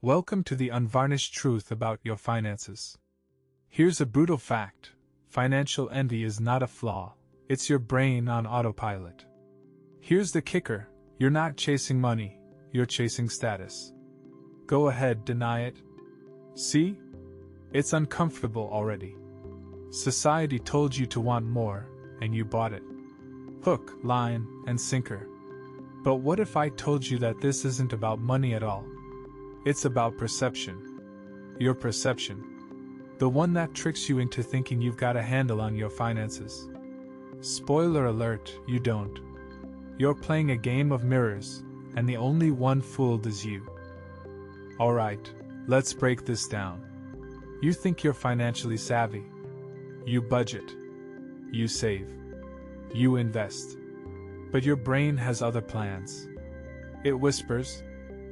Welcome to the unvarnished truth about your finances. Here's a brutal fact: financial envy is not a flaw, it's your brain on autopilot. Here's the kicker: you're not chasing money, you're chasing status. Go ahead, deny it. See? It's uncomfortable already. Society told you to want more, and you bought it. Hook, line, and sinker. But what if I told you that this isn't about money at all? It's about perception. Your perception. The one that tricks you into thinking you've got a handle on your finances. Spoiler alert, you don't. You're playing a game of mirrors, and the only one fooled is you. Alright, let's break this down. You think you're financially savvy. You budget. You save. You invest. But your brain has other plans. It whispers,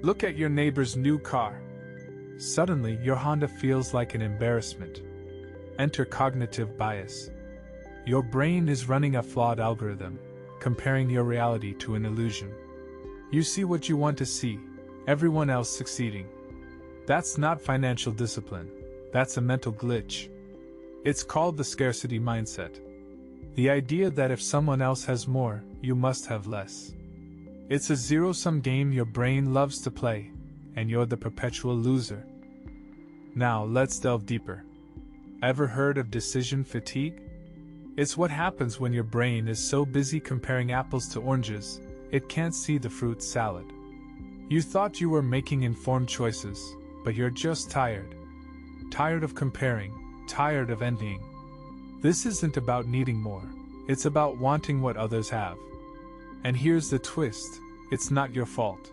"Look at your neighbor's new car." Suddenly, your Honda feels like an embarrassment. Enter cognitive bias. Your brain is running a flawed algorithm, comparing your reality to an illusion. You see what you want to see, everyone else succeeding. That's not financial discipline, that's a mental glitch. It's called the scarcity mindset. The idea that if someone else has more, you must have less. It's a zero-sum game your brain loves to play, and you're the perpetual loser. Now let's delve deeper. Ever heard of decision fatigue? It's what happens when your brain is so busy comparing apples to oranges, it can't see the fruit salad. You thought you were making informed choices, but you're just tired. Tired of comparing, tired of envying. This isn't about needing more, it's about wanting what others have. And here's the twist: it's not your fault.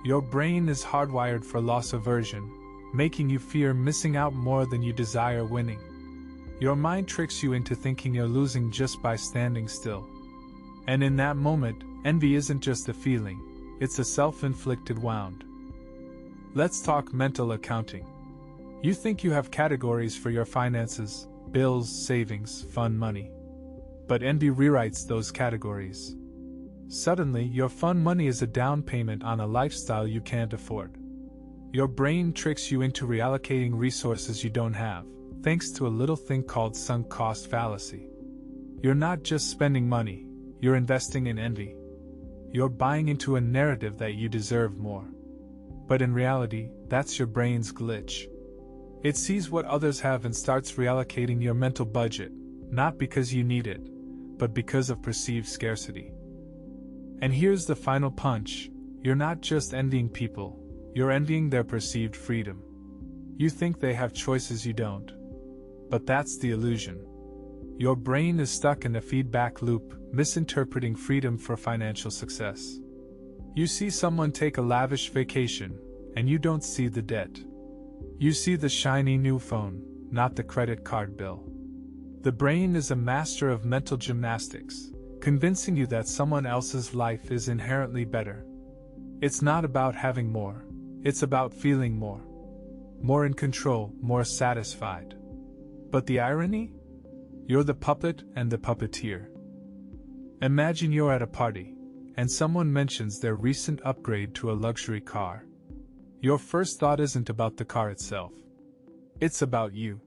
Your brain is hardwired for loss aversion, making you fear missing out more than you desire winning. Your mind tricks you into thinking you're losing just by standing still. And in that moment, envy isn't just a feeling, it's a self-inflicted wound. Let's talk mental accounting. You think you have categories for your finances: bills, savings, fun money. But envy rewrites those categories. Suddenly, your fun money is a down payment on a lifestyle you can't afford. Your brain tricks you into reallocating resources you don't have, thanks to a little thing called sunk cost fallacy. You're not just spending money, you're investing in envy. You're buying into a narrative that you deserve more. But in reality, that's your brain's glitch. It sees what others have and starts reallocating your mental budget, not because you need it, but because of perceived scarcity. And here's the final punch: you're not just envying people, you're envying their perceived freedom. You think they have choices you don't. But that's the illusion. Your brain is stuck in a feedback loop, misinterpreting freedom for financial success. You see someone take a lavish vacation, and you don't see the debt. You see the shiny new phone, not the credit card bill. The brain is a master of mental gymnastics, convincing you that someone else's life is inherently better. It's not about having more, it's about feeling more. More in control, more satisfied. But the irony? You're the puppet and the puppeteer. Imagine you're at a party, and someone mentions their recent upgrade to a luxury car. Your first thought isn't about the car itself. It's about you.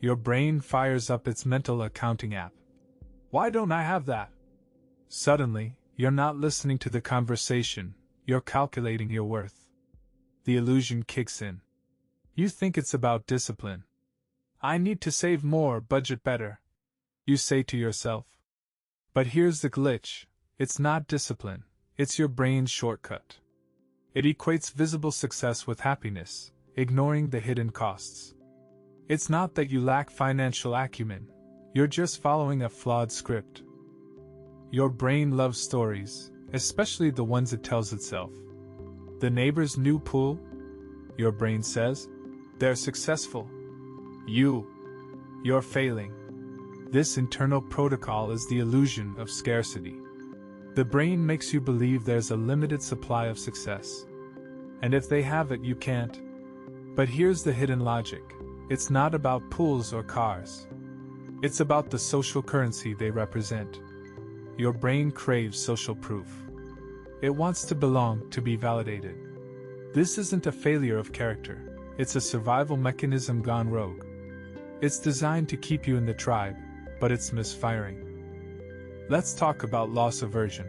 Your brain fires up its mental accounting app. Why don't I have that? Suddenly, you're not listening to the conversation, you're calculating your worth. The illusion kicks in. You think it's about discipline. I need to save more, budget better, you say to yourself. But here's the glitch: it's not discipline, it's your brain's shortcut. It equates visible success with happiness, ignoring the hidden costs. It's not that you lack financial acumen, you're just following a flawed script. Your brain loves stories, especially the ones it tells itself. The neighbor's new pool? Your brain says, they're successful. You're failing. This internal protocol is the illusion of scarcity. The brain makes you believe there's a limited supply of success. And if they have it, you can't. But here's the hidden logic: it's not about pools or cars. It's about the social currency they represent. Your brain craves social proof. It wants to belong, to be validated. This isn't a failure of character, it's a survival mechanism gone rogue. It's designed to keep you in the tribe, but it's misfiring. Let's talk about loss aversion.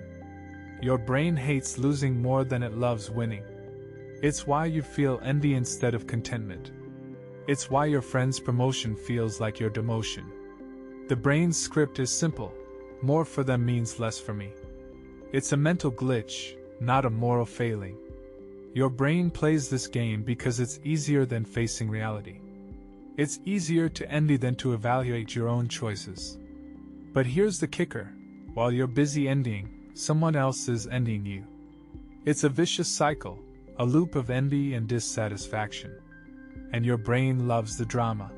Your brain hates losing more than it loves winning. It's why you feel envy instead of contentment. It's why your friend's promotion feels like your demotion. The brain's script is simple: more for them means less for me. It's a mental glitch, not a moral failing. Your brain plays this game because it's easier than facing reality. It's easier to envy than to evaluate your own choices. But here's the kicker: while you're busy envying, someone else is envying you. It's a vicious cycle, a loop of envy and dissatisfaction. And your brain loves the drama.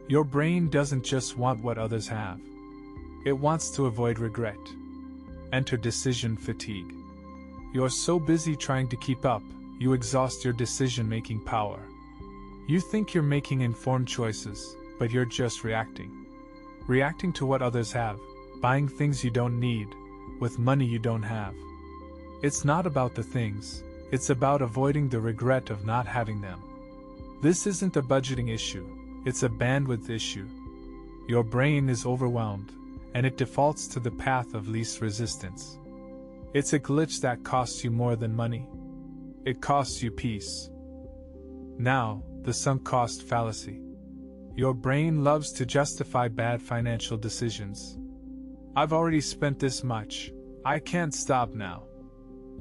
Your brain doesn't just want what others have. It wants to avoid regret. Enter decision fatigue. You're so busy trying to keep up, you exhaust your decision-making power. You think you're making informed choices, but you're just reacting. Reacting to what others have, buying things you don't need, with money you don't have. It's not about the things, it's about avoiding the regret of not having them. This isn't a budgeting issue, it's a bandwidth issue. Your brain is overwhelmed, and it defaults to the path of least resistance. It's a glitch that costs you more than money. It costs you peace. Now, the sunk cost fallacy. Your brain loves to justify bad financial decisions. I've already spent this much, I can't stop now.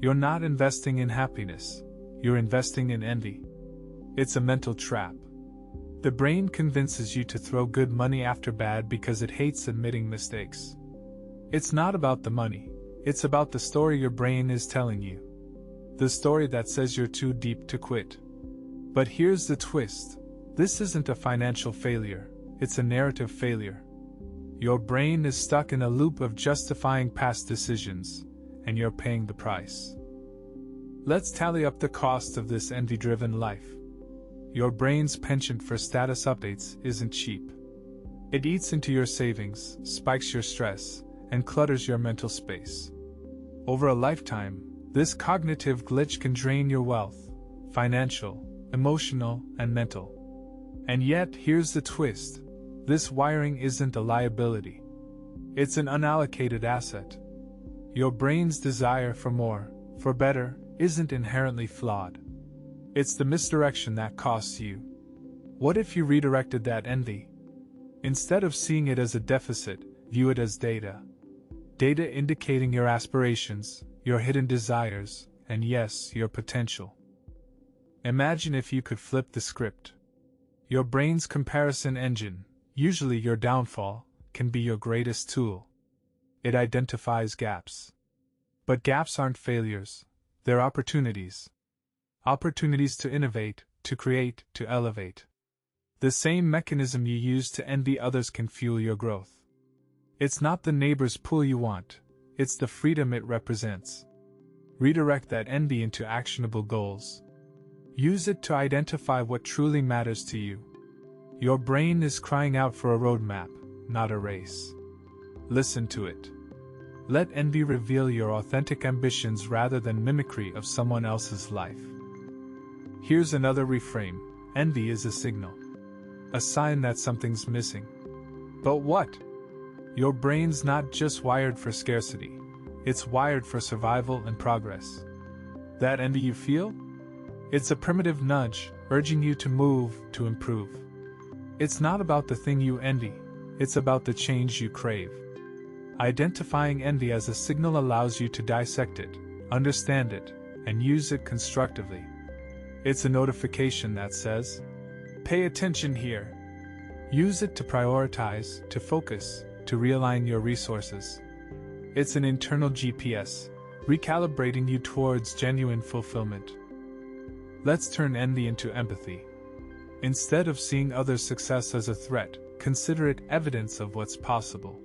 You're not investing in happiness, you're investing in envy. It's a mental trap. The brain convinces you to throw good money after bad because it hates admitting mistakes. It's not about the money, it's about the story your brain is telling you. The story that says you're too deep to quit. But here's the twist: this isn't a financial failure, it's a narrative failure. Your brain is stuck in a loop of justifying past decisions, and you're paying the price. Let's tally up the cost of this envy-driven life. Your brain's penchant for status updates isn't cheap. It eats into your savings, spikes your stress, and clutters your mental space. Over a lifetime, this cognitive glitch can drain your wealth, financial, emotional, and mental. And yet, here's the twist: this wiring isn't a liability. It's an unallocated asset. Your brain's desire for more, for better, isn't inherently flawed. It's the misdirection that costs you. What if you redirected that envy? Instead of seeing it as a deficit, view it as data. Data indicating your aspirations, your hidden desires, and yes, your potential. Imagine if you could flip the script. Your brain's comparison engine, usually your downfall, can be your greatest tool. It identifies gaps. But gaps aren't failures, they're opportunities. Opportunities to innovate, to create, to elevate. The same mechanism you use to envy others can fuel your growth. It's not the neighbor's pool you want, it's the freedom it represents. Redirect that envy into actionable goals. Use it to identify what truly matters to you. Your brain is crying out for a roadmap, not a race. Listen to it. Let envy reveal your authentic ambitions rather than mimicry of someone else's life. Here's another reframe: envy is a signal. A sign that something's missing. But what? Your brain's not just wired for scarcity, it's wired for survival and progress. That envy you feel? It's a primitive nudge, urging you to move, to improve. It's not about the thing you envy, it's about the change you crave. Identifying envy as a signal allows you to dissect it, understand it, and use it constructively. It's a notification that says, pay attention here. Use it to prioritize, to focus, to realign your resources. It's an internal GPS, recalibrating you towards genuine fulfillment. Let's turn envy into empathy. Instead of seeing others' success as a threat, consider it evidence of what's possible.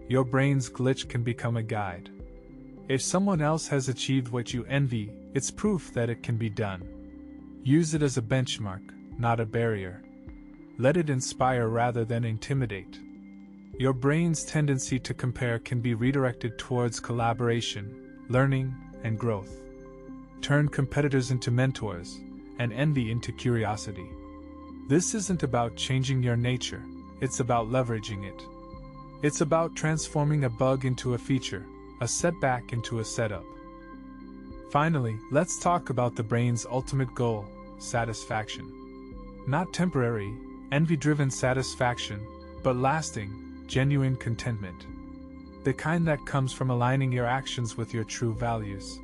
Your brain's glitch can become a guide. If someone else has achieved what you envy, it's proof that it can be done. Use it as a benchmark, not a barrier. Let it inspire rather than intimidate. Your brain's tendency to compare can be redirected towards collaboration, learning, and growth. turn competitors into mentors, and envy into curiosity. This isn't about changing your nature, it's about leveraging it. It's about transforming a bug into a feature, a setback into a setup. Finally, let's talk about the brain's ultimate goal, satisfaction. Not temporary, envy-driven satisfaction, but lasting, genuine contentment. The kind that comes from aligning your actions with your true values.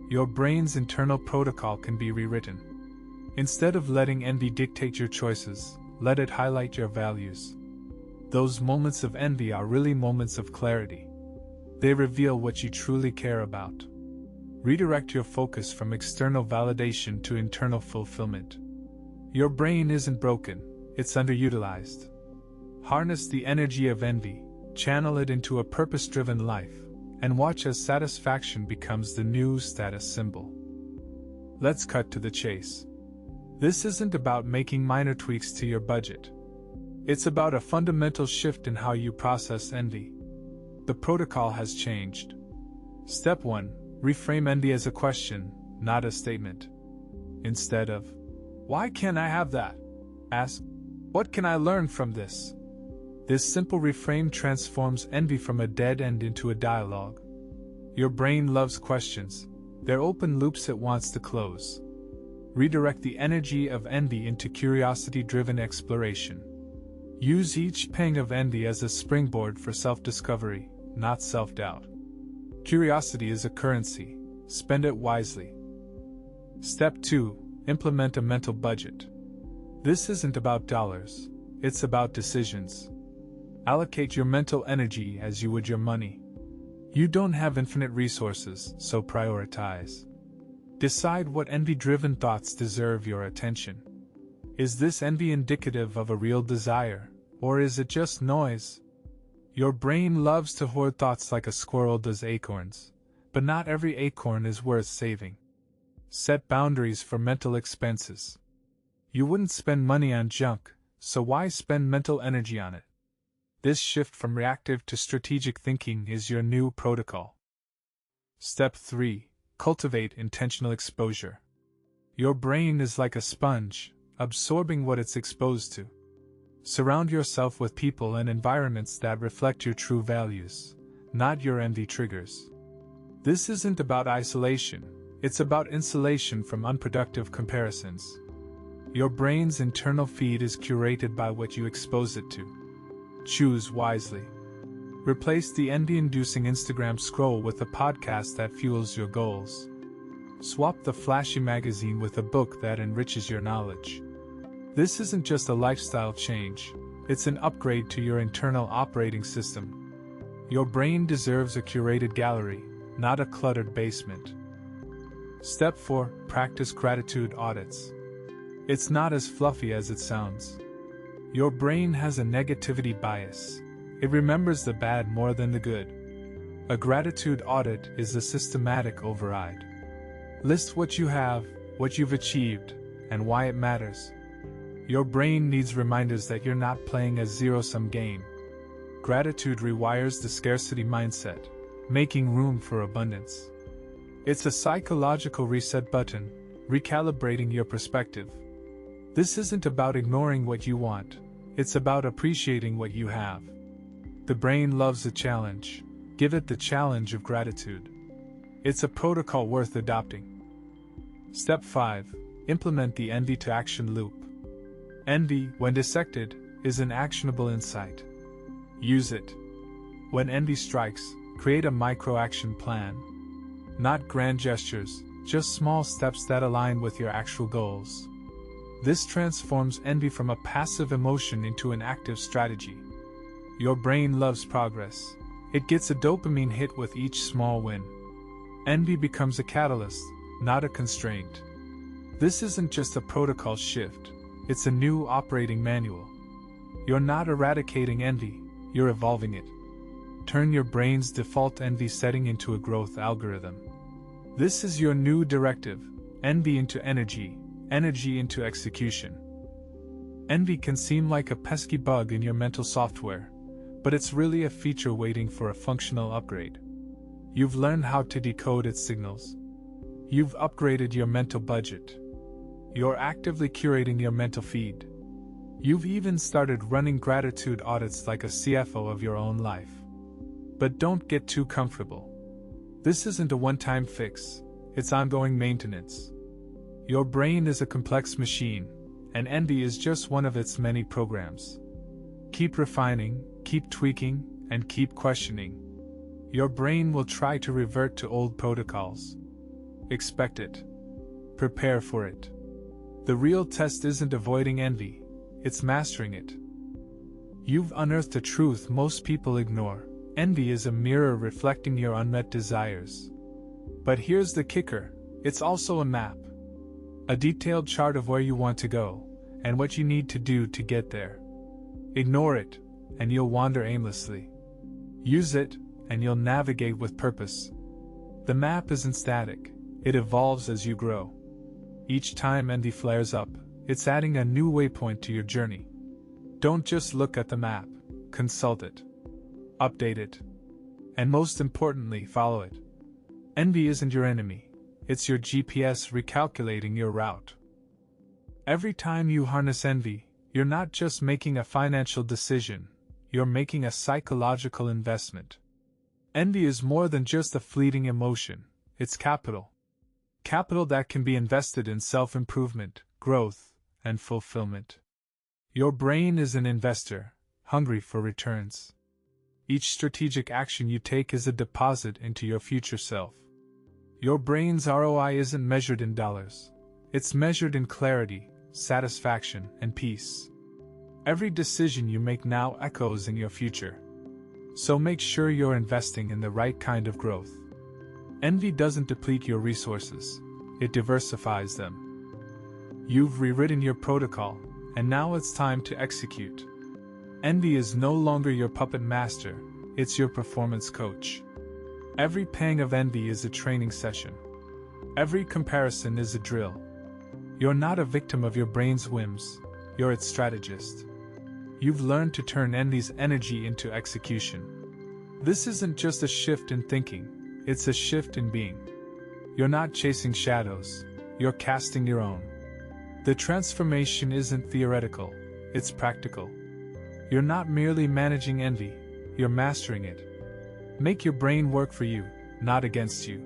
Your brain's internal protocol can be rewritten. Instead of letting envy dictate your choices, let it highlight your values. Those moments of envy are really moments of clarity. They reveal what you truly care about. Redirect your focus from external validation to internal fulfillment. Your brain isn't broken, it's underutilized. Harness the energy of envy, channel it into a purpose-driven life, and watch as satisfaction becomes the new status symbol. Let's cut to the chase. This isn't about making minor tweaks to your budget. It's about a fundamental shift in how you process envy. The protocol has changed. Step 1. Reframe envy as a question, not a statement. Instead of, "Why can't I have that?" ask, "What can I learn from this?" This simple reframe transforms envy from a dead end into a dialogue. Your brain loves questions. They're open loops it wants to close. Redirect the energy of envy into curiosity-driven exploration. Use each pang of envy as a springboard for self-discovery, not self-doubt. Curiosity is a currency. Spend it wisely. Step 2. Implement a mental budget. This isn't about dollars. It's about decisions. Allocate your mental energy as you would your money. You don't have infinite resources, so prioritize. Decide what envy-driven thoughts deserve your attention. Is this envy indicative of a real desire, or is it just noise? Your brain loves to hoard thoughts like a squirrel does acorns, but not every acorn is worth saving. Set boundaries for mental expenses. You wouldn't spend money on junk, so why spend mental energy on it? This shift from reactive to strategic thinking is your new protocol. Step 3. Cultivate intentional exposure. Your brain is like a sponge, absorbing what it's exposed to. Surround yourself with people and environments that reflect your true values, not your envy triggers. This isn't about isolation, it's about insulation from unproductive comparisons. Your brain's internal feed is curated by what you expose it to. Choose wisely. Replace the envy-inducing Instagram scroll with a podcast that fuels your goals. Swap the flashy magazine with a book that enriches your knowledge. This isn't just a lifestyle change, it's an upgrade to your internal operating system. Your brain deserves a curated gallery, not a cluttered basement. Step 4. Practice gratitude audits. It's not as fluffy as it sounds. Your brain has a negativity bias. It remembers the bad more than the good. A gratitude audit is a systematic override. List what you have, what you've achieved, and why it matters. Your brain needs reminders that you're not playing a zero-sum game. Gratitude rewires the scarcity mindset, making room for abundance. It's a psychological reset button, recalibrating your perspective. This isn't about ignoring what you want, it's about appreciating what you have. The brain loves a challenge. Give it the challenge of gratitude. It's a protocol worth adopting. Step 5. Implement the envy to action loop. Envy, when dissected, is an actionable insight. Use it. When envy strikes, create a micro-action plan. Not grand gestures, just small steps that align with your actual goals. This transforms envy from a passive emotion into an active strategy. Your brain loves progress. It gets a dopamine hit with each small win. Envy becomes a catalyst, not a constraint. This isn't just a protocol shift. It's a new operating manual. You're not eradicating envy, you're evolving it. Turn your brain's default envy setting into a growth algorithm. This is your new directive: envy into energy, energy into execution. Envy can seem like a pesky bug in your mental software, but it's really a feature waiting for a functional upgrade. You've learned how to decode its signals. You've upgraded your mental budget. You're actively curating your mental feed. You've even started running gratitude audits like a CFO of your own life. But don't get too comfortable. This isn't a one-time fix, it's ongoing maintenance. Your brain is a complex machine, and envy is just one of its many programs. Keep refining, keep tweaking, and keep questioning. Your brain will try to revert to old protocols. Expect it. Prepare for it. The real test isn't avoiding envy, it's mastering it. You've unearthed a truth most people ignore. Envy is a mirror reflecting your unmet desires. But here's the kicker, it's also a map. A detailed chart of where you want to go, and what you need to do to get there. Ignore it, and you'll wander aimlessly. Use it, and you'll navigate with purpose. The map isn't static, it evolves as you grow. Each time envy flares up, it's adding a new waypoint to your journey. Don't just look at the map, consult it. Update it. And most importantly, follow it. Envy isn't your enemy, it's your GPS recalculating your route. Every time you harness envy, you're not just making a financial decision, you're making a psychological investment. Envy is more than just a fleeting emotion, it's capital. Capital that can be invested in self-improvement, growth, and fulfillment. Your brain is an investor, hungry for returns. Each strategic action you take is a deposit into your future self. Your brain's ROI isn't measured in dollars. It's measured in clarity, satisfaction, and peace. Every decision you make now echoes in your future. So make sure you're investing in the right kind of growth. Envy doesn't deplete your resources, it diversifies them. You've rewritten your protocol, and now it's time to execute. Envy is no longer your puppet master, it's your performance coach. Every pang of envy is a training session. Every comparison is a drill. You're not a victim of your brain's whims, you're its strategist. You've learned to turn envy's energy into execution. This isn't just a shift in thinking, it's a shift in being. You're not chasing shadows, you're casting your own. The transformation isn't theoretical, it's practical. You're not merely managing envy, you're mastering it. Make your brain work for you, not against you.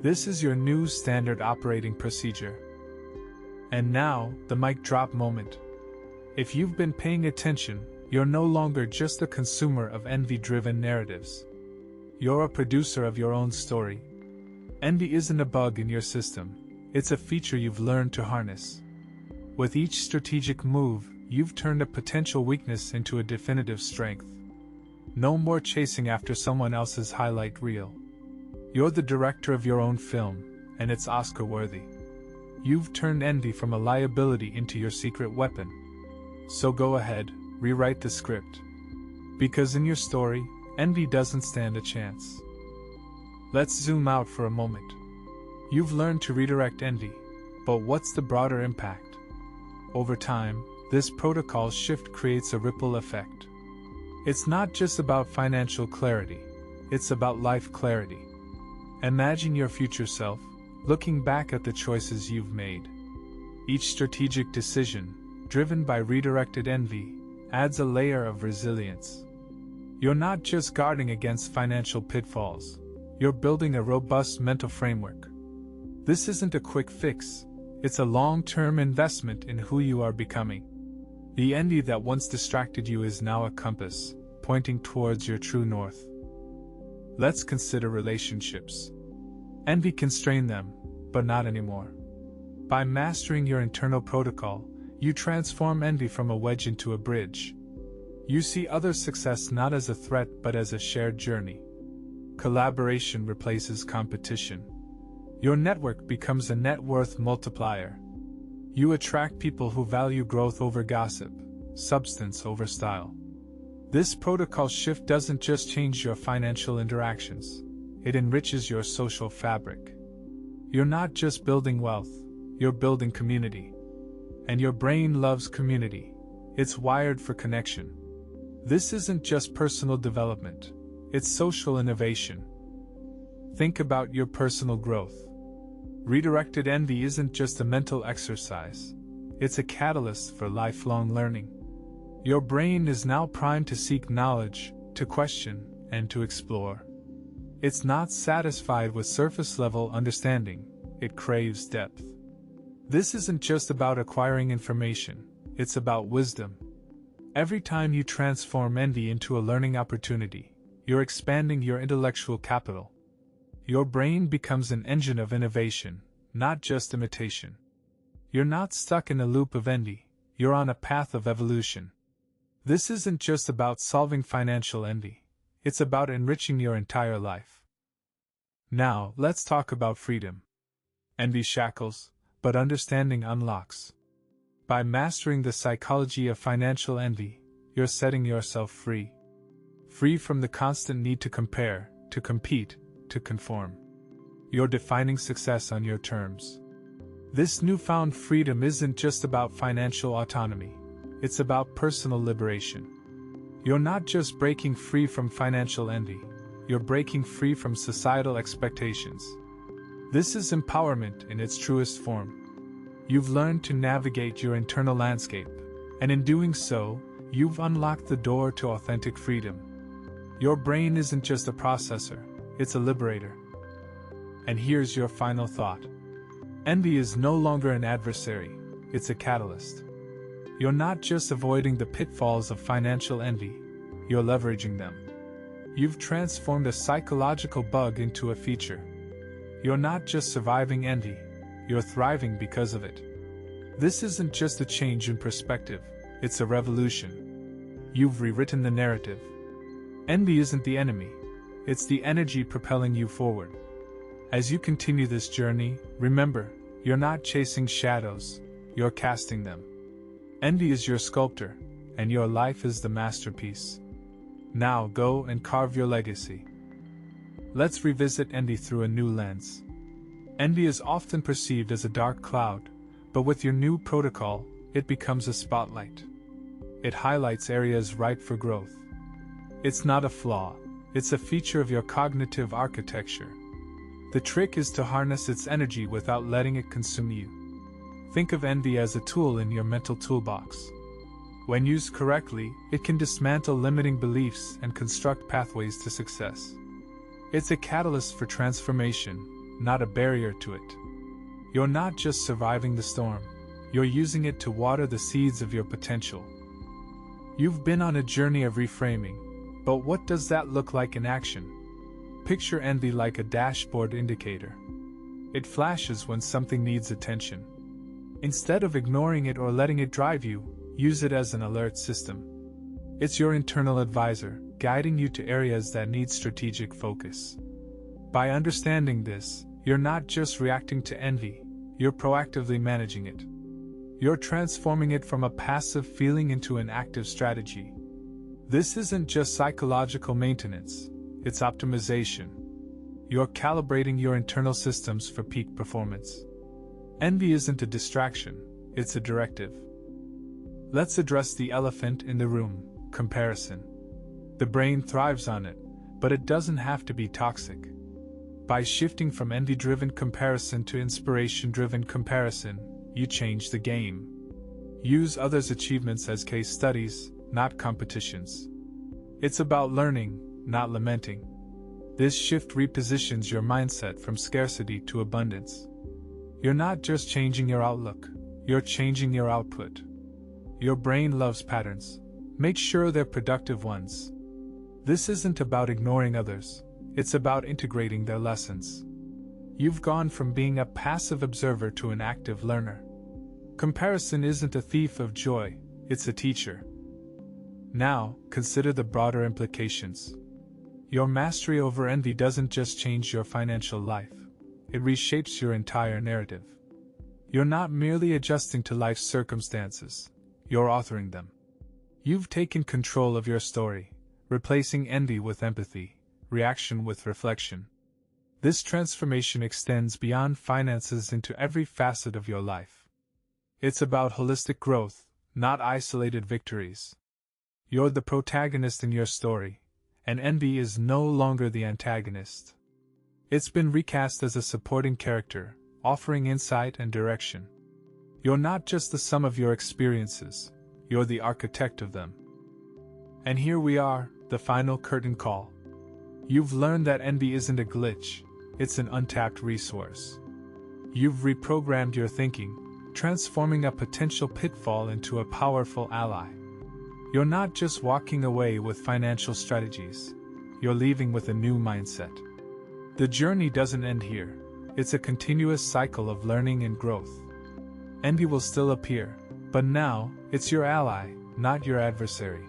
This is your new standard operating procedure. And now, the mic drop moment. If you've been paying attention, you're no longer just a consumer of envy-driven narratives. You're a producer of your own story. Envy isn't a bug in your system, it's a feature you've learned to harness. With each strategic move, you've turned a potential weakness into a definitive strength. No more chasing after someone else's highlight reel. You're the director of your own film, and it's Oscar-worthy. You've turned envy from a liability into your secret weapon. So go ahead, rewrite the script. Because in your story, envy doesn't stand a chance. Let's zoom out for a moment. You've learned to redirect envy, but what's the broader impact? Over time, this protocol shift creates a ripple effect. It's not just about financial clarity, it's about life clarity. Imagine your future self, looking back at the choices you've made. Each strategic decision, driven by redirected envy, adds a layer of resilience. You're not just guarding against financial pitfalls, you're building a robust mental framework. This isn't a quick fix, it's a long-term investment in who you are becoming. The envy that once distracted you is now a compass, pointing towards your true north. Let's consider relationships. Envy can strain them, but not anymore. By mastering your internal protocol, you transform envy from a wedge into a bridge. You see others' success not as a threat but as a shared journey. Collaboration replaces competition. Your network becomes a net worth multiplier. You attract people who value growth over gossip, substance over style. This protocol shift doesn't just change your financial interactions, it enriches your social fabric. You're not just building wealth, you're building community. And your brain loves community. It's wired for connection. This isn't just personal development, it's social innovation. Think about your personal growth. Redirected envy isn't just a mental exercise, it's a catalyst for lifelong learning. Your brain is now primed to seek knowledge, to question, and to explore. It's not satisfied with surface-level understanding, it craves depth. This isn't just about acquiring information, it's about wisdom. Every time you transform envy into a learning opportunity, you're expanding your intellectual capital. Your brain becomes an engine of innovation, not just imitation. You're not stuck in a loop of envy, you're on a path of evolution. This isn't just about solving financial envy, it's about enriching your entire life. Now, let's talk about freedom. Envy shackles, but understanding unlocks. By mastering the psychology of financial envy, you're setting yourself free. Free from the constant need to compare, to compete, to conform. You're defining success on your terms. This newfound freedom isn't just about financial autonomy, it's about personal liberation. You're not just breaking free from financial envy, you're breaking free from societal expectations. This is empowerment in its truest form. You've learned to navigate your internal landscape, and in doing so, you've unlocked the door to authentic freedom. Your brain isn't just a processor, it's a liberator. And here's your final thought. Envy is no longer an adversary, it's a catalyst. You're not just avoiding the pitfalls of financial envy, you're leveraging them. You've transformed a psychological bug into a feature. You're not just surviving envy, you're thriving because of it. This isn't just a change in perspective, it's a revolution. You've rewritten the narrative. Envy isn't the enemy, it's the energy propelling you forward. As you continue this journey, remember, you're not chasing shadows, you're casting them. Envy is your sculptor, and your life is the masterpiece. Now go and carve your legacy. Let's revisit envy through a new lens. Envy is often perceived as a dark cloud, but with your new protocol, it becomes a spotlight. It highlights areas ripe for growth. It's not a flaw, it's a feature of your cognitive architecture. The trick is to harness its energy without letting it consume you. Think of envy as a tool in your mental toolbox. When used correctly, it can dismantle limiting beliefs and construct pathways to success. It's a catalyst for transformation, not a barrier to it. You're not just surviving the storm, you're using it to water the seeds of your potential. You've been on a journey of reframing, but what does that look like in action? Picture envy like a dashboard indicator. It flashes when something needs attention. Instead of ignoring it or letting it drive you, use it as an alert system. It's your internal advisor, guiding you to areas that need strategic focus. By understanding this, you're not just reacting to envy, you're proactively managing it. You're transforming it from a passive feeling into an active strategy. This isn't just psychological maintenance, it's optimization. You're calibrating your internal systems for peak performance. Envy isn't a distraction, it's a directive. Let's address the elephant in the room, comparison. The brain thrives on it, but it doesn't have to be toxic. By shifting from envy-driven comparison to inspiration-driven comparison, you change the game. Use others' achievements as case studies, not competitions. It's about learning, not lamenting. This shift repositions your mindset from scarcity to abundance. You're not just changing your outlook, you're changing your output. Your brain loves patterns. Make sure they're productive ones. This isn't about ignoring others, it's about integrating their lessons. You've gone from being a passive observer to an active learner. Comparison isn't a thief of joy, it's a teacher. Now, consider the broader implications. Your mastery over envy doesn't just change your financial life, it reshapes your entire narrative. You're not merely adjusting to life's circumstances, you're authoring them. You've taken control of your story, replacing envy with empathy, reaction with reflection. This transformation extends beyond finances into every facet of your life. It's about holistic growth, not isolated victories. You're the protagonist in your story, and envy is no longer the antagonist. It's been recast as a supporting character, offering insight and direction. You're not just the sum of your experiences, you're the architect of them. And here we are, the final curtain call. You've learned that envy isn't a glitch, it's an untapped resource. You've reprogrammed your thinking, transforming a potential pitfall into a powerful ally. You're not just walking away with financial strategies, you're leaving with a new mindset. The journey doesn't end here, it's a continuous cycle of learning and growth. Envy will still appear, but now, it's your ally, not your adversary.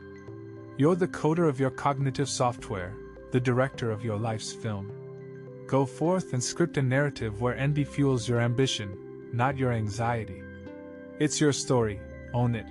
You're the coder of your cognitive software, the director of your life's film. Go forth and script a narrative where envy fuels your ambition, not your anxiety. It's your story, own it.